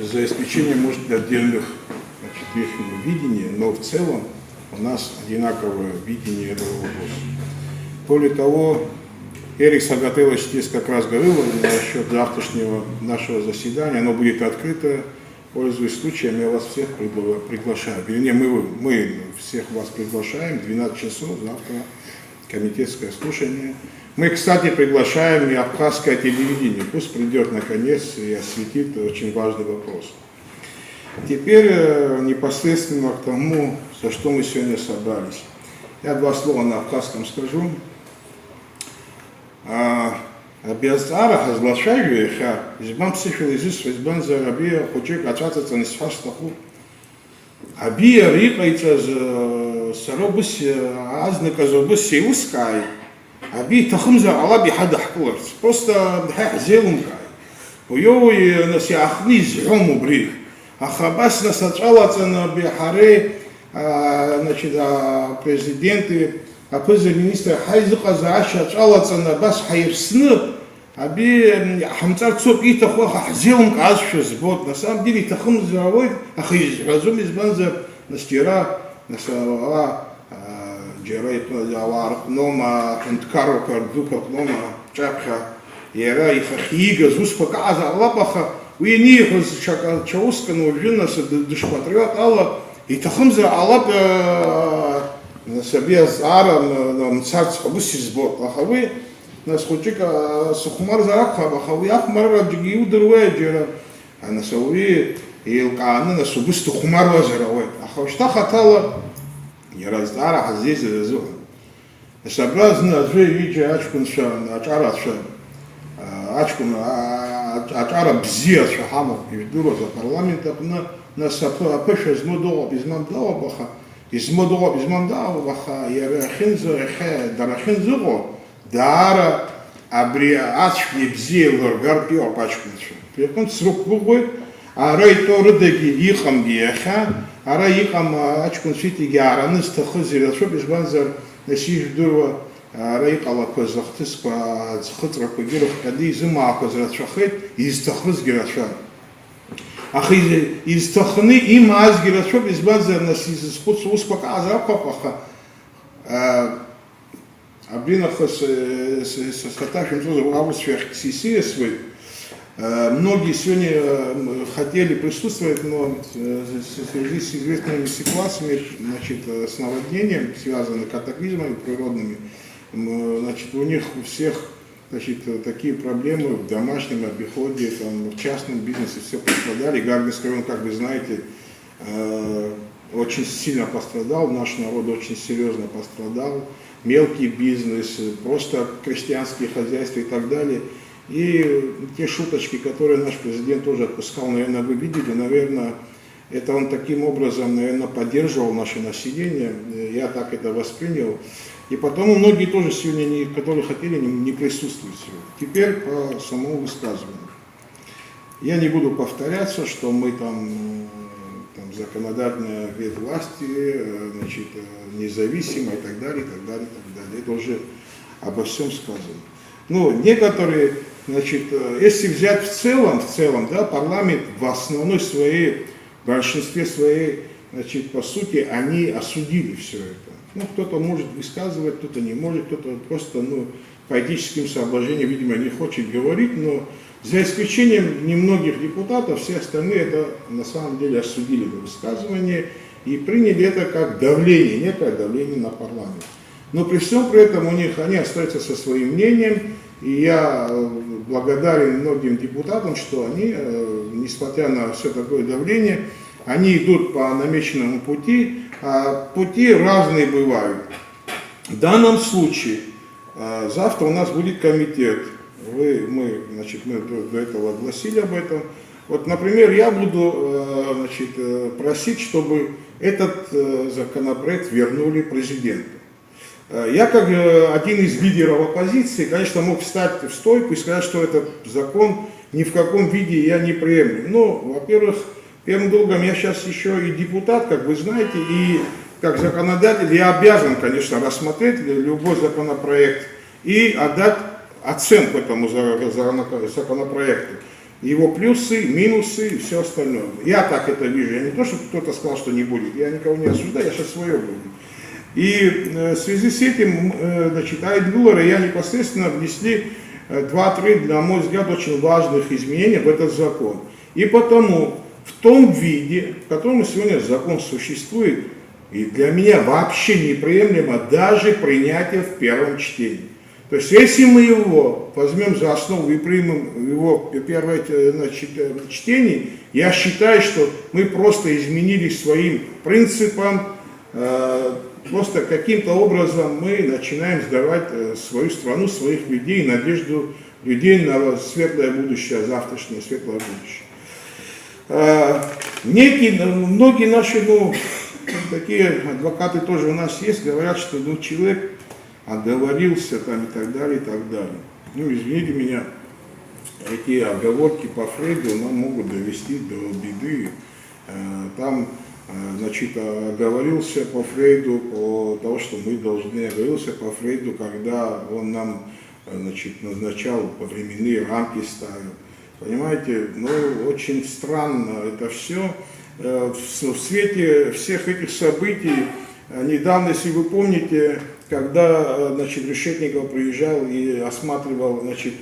за исключением, может быть, отдельных их видений, но в целом у нас одинаковое видение этого вопроса. Более того, Эрик Сагателович здесь как раз говорил насчет завтрашнего нашего заседания, оно будет открыто. Пользуясь случаем, я вас всех приглашаю. Вернее, мы всех вас приглашаем, 12 часов завтра комитетское слушание. Мы, кстати, приглашаем и абхазское телевидение. Пусть придет наконец и осветит очень важный вопрос. Теперь непосредственно к тому, за что мы сегодня собрались. Я два слова на абхазском скажу. Безара разглашаю их, избам психолизис, избам за рабия, хочу качаться на сфастаху. Абия рикается саробус, азныка зубус сеускай. Аби тахмза алаби хадахкларс. Просто зелункай. Уёй наси ахни зюму брих. Ахабас насачалаться на бихаре, значит, президенты. А премьер-министр Хайзука Зааша чалаться на бас хайрсны, аби хамцарцов и тахуха зелом казшус. Вот на самом деле тахум заводит, ахиз разум из банза настира насава джерай плазавар нома анткаро кардука нома чапха ера их хига зус показа лапаха уйни хоз чауска но винас душпатриот алла и тахум за алла на себе зара на царство бусизбот ахавы на схучика сухмар заракха ахавы ахмар джигиу дурведжера на сауи илканы на субусту хумар вазеравой ахавшта хатала я раздара хазиз зазу сообразно же видите ачкунша ачараша ачкун ачара бзия шахама и дуро за парламента на сапа пеша змодо безмам дава баха измодо безмам дава баха я хинзо дарахинзо дара абрия ачки бзия лоргар пио пачкунша пекон срок бугой арай тордеги ихам гиеха арай ихам ачкун сити гиараныс тахзира шо безбанзар насиш дуро арай қала козахтыс па хытра когирох кади зима козрачахет из тахз гираша ахи из тахны им аз гирашо безбанзар насис спуц успака азапаха абринахас с хаташем тоже авусфер сисиесвы. Многие сегодня хотели присутствовать, но в связи с известными ситуациями, значит, с наводнением, связанными катаклизмами природными, значит, у них у всех, значит, такие проблемы в домашнем обиходе, там, в частном бизнесе все пострадали. Гаргинский район, как вы знаете, очень сильно пострадал, наш народ очень серьезно пострадал, мелкий бизнес, просто крестьянские хозяйства и так далее. И те шуточки, которые наш президент тоже отпускал, наверное, вы видели, наверное, это он таким образом, наверное, поддерживал наше население, я так это воспринял. И потому многие тоже сегодня, которые хотели, не присутствуют сегодня. Теперь по самому высказыванию. Я не буду повторяться, что мы там законодательная ветвь власти, значит, независимая и так далее, и так далее, и так далее. Это уже обо всем сказано. Ну, некоторые, значит, если взять в целом, да, парламент в основной своей, в большинстве своей, значит, по сути, они осудили все это. Ну, кто-то может высказывать, кто-то не может, кто-то просто, по этическим соображениям, видимо, не хочет говорить, но за исключением немногих депутатов, все остальные это на самом деле осудили это высказывание и приняли это как давление, некое давление на парламент. Но при всем при этом они остаются со своим мнением, и я благодарен многим депутатам, что они, несмотря на все такое давление, они идут по намеченному пути, а пути разные бывают. В данном случае, завтра у нас будет комитет, мы до этого огласили об этом. Вот, например, я буду, значит, просить, чтобы этот законопроект вернули президенту. Я, как один из лидеров оппозиции, конечно, мог встать в стойку и сказать, что этот закон ни в каком виде я не приемлю. Но, во-первых, первым долгом я сейчас еще и депутат, как вы знаете, и как законодатель я обязан, конечно, рассмотреть любой законопроект и отдать оценку этому законопроекту. его плюсы, минусы и все остальное. Я так это вижу. Я не то, что кто-то сказал, что не будет. Я никого не осуждаю, я сейчас свое говорю. И в связи с этим, значит, Айдгулар и я непосредственно внесли 2-3, на мой взгляд, очень важных изменений в этот закон. И потому в том виде, в котором сегодня закон существует, и для меня вообще неприемлемо даже принятие в первом чтении. То есть, если мы его возьмем за основу и примем его первое, значит, чтение, я считаю, что мы просто изменили своим принципам, просто каким-то образом мы начинаем сдавать свою страну, своих людей, надежду людей на светлое будущее, завтрашнее светлое будущее. Многие наши, такие адвокаты тоже у нас есть, говорят, что человек оговорился там и так далее, и так далее. Извините меня, эти оговорки по Фрейду нам могут довести до беды. Там, значит, оговорился по Фрейду по тому, что мы должны, оговорился по Фрейду, когда он нам, значит, назначал временные рамки, ставил. Понимаете, очень странно это все. В свете всех этих событий, недавно, если вы помните, когда, значит, Решетников приезжал и осматривал, значит,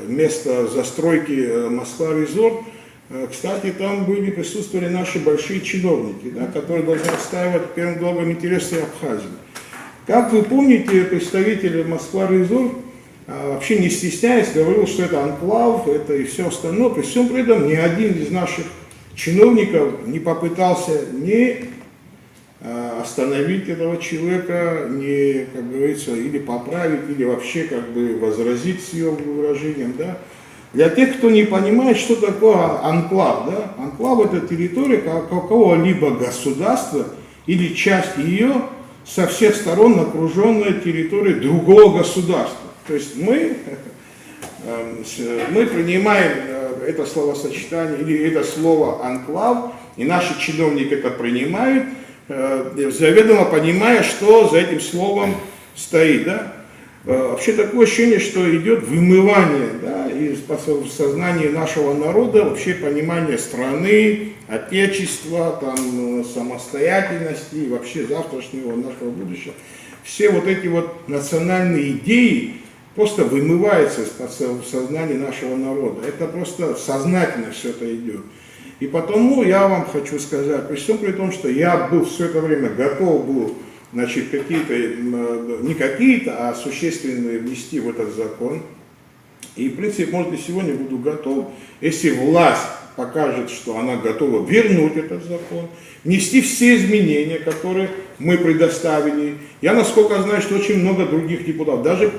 место застройки Москва-Резорт, кстати, там присутствовали наши большие чиновники, да, которые должны отстаивать первым долгом интересы Абхазии. Как вы помните, представитель Москва-Резорт, вообще не стесняясь, говорил, что это анклав, это и все остальное. При всем при этом ни один из наших чиновников не попытался ни остановить этого человека, не, как говорится, или поправить, или вообще как бы возразить с его выражением, да. Для тех, кто не понимает, что такое анклав, да, анклав это территория какого-либо государства или часть ее со всех сторон окруженная территорией другого государства. То есть мы принимаем это словосочетание или это слово анклав, и наши чиновники это принимают, заведомо понимая, что за этим словом стоит. Да? Вообще такое ощущение, что идет вымывание, да, из сознания нашего народа, вообще понимание страны, отечества, там, самостоятельности и вообще завтрашнего нашего будущего. Все вот эти вот национальные идеи просто вымываются из сознания нашего народа. Это просто сознательно все это идет. И потому я вам хочу сказать, при всем при том, что я был все это время готов был, значит, какие-то, не какие-то, а существенные внести в этот закон. И, в принципе, может, и сегодня буду готов, если власть покажет, что она готова вернуть этот закон, внести все изменения, которые мы предоставили. Я, насколько знаю, что очень много других депутатов, даже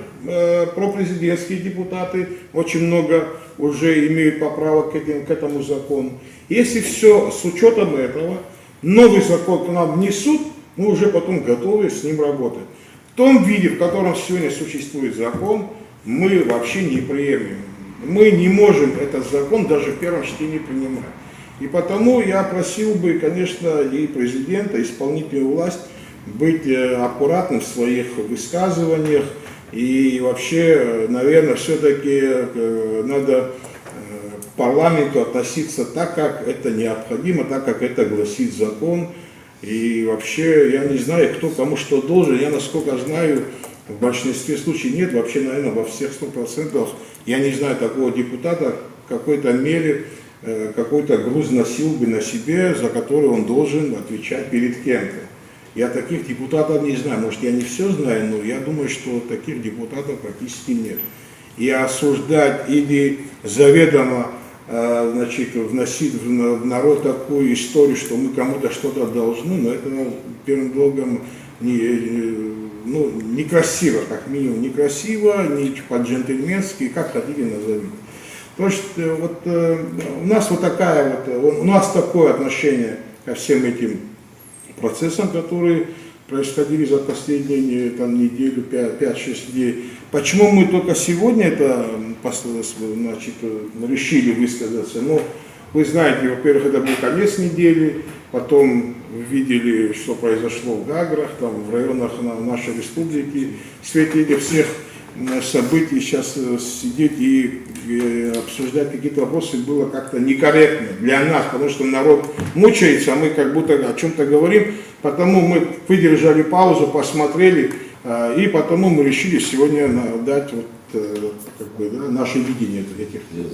пропрезидентские депутаты, очень много уже имеют поправок к этому закону. Если все с учетом этого, новый закон к нам внесут, мы уже потом готовы с ним работать. В том виде, в котором сегодня существует закон, мы вообще не приемлем. Мы не можем этот закон даже в первом чтении принимать. И потому я просил бы, конечно, и президента, и исполнительную власть быть аккуратным в своих высказываниях. И вообще, наверное, все-таки надо к парламенту относиться так, как это необходимо, так, как это гласит закон. И вообще, я не знаю, кто кому что должен. Я, насколько знаю, в большинстве случаев нет, вообще, наверное, во всех 100%. Я не знаю такого депутата, в какой-то мере какой-то груз носил бы на себе, за который он должен отвечать перед кем-то. Я таких депутатов не знаю, может, я не все знаю, но я думаю, что таких депутатов практически нет. И осуждать или заведомо, значит, вносить в народ такую историю, что мы кому-то что-то должны, но это первым долгом некрасиво, как минимум некрасиво, не по-джентльменски, как хотите назовите. То есть вот у нас вот такая вот, у нас такое отношение ко всем этим процессам, которые происходили за последние там, неделю, 5-6 дней. Почему мы только сегодня это, значит, решили высказаться? Ну, вы знаете, во-первых, это был конец недели, потом видели, что произошло в Гаграх, там, в районах нашей республики, в свете всех событий сейчас сидеть и обсуждать какие-то вопросы было как-то некорректно для нас, потому что народ мучается, а мы как будто о чем-то говорим, потому мы выдержали паузу, посмотрели, и потому мы решили сегодня дать вот, как бы, да, наше видение этих